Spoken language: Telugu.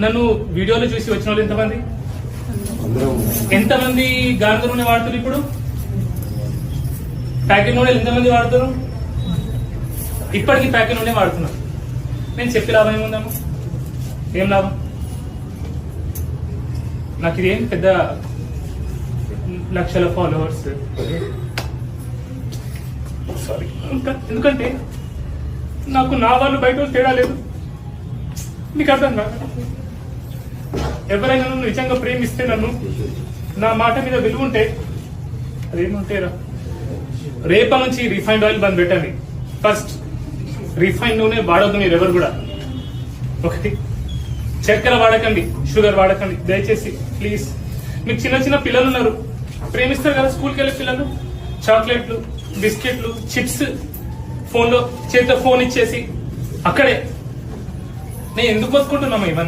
నన్ను వీడియోలో చూసి వచ్చిన వాళ్ళు ఎంతమంది గానుగ నూనె వాడుతారు? ఇప్పుడు ప్యాకెట్ నూనెలు ఎంతమంది వాడతారు? ఇప్పటికీ ప్యాకెట్ నూనె వాడుతున్నారు. నేను చెప్పి లాభం ఏముందమ్మా? ఏం లాభం? నాకు ఇదేం పెద్ద లక్షల ఫాలోవర్స్ సారీ, ఎందుకంటే నాకు నా వాళ్ళు బయట తేడా లేదు. నీకు అర్థం కాదు. ఎవరైనా నన్ను నిజంగా ప్రేమిస్తే, నన్ను నా మాట మీద విలువ ఉంటే, అదేమంటేరా రేపటి నుంచి రిఫైండ్ ఆయిల్ బంద్ పెట్టండి. ఫస్ట్ రిఫైండ్ నూనె వాడద్దు మీరు ఎవరు కూడా. ఒకటి, చక్కెర వాడకండి, షుగర్ వాడకండి దయచేసి ప్లీజ్. మీకు చిన్న చిన్న పిల్లలు ఉన్నారు, ప్రేమిస్తారు కదా స్కూల్కి వెళ్ళే పిల్లలు. చాక్లెట్లు, బిస్కెట్లు, చిప్స్, ఫోన్లో చేతితో ఫోన్ ఇచ్చేసి అక్కడే నేను ఎందుకు బతుకుంటున్నామా ఇవన్నీ?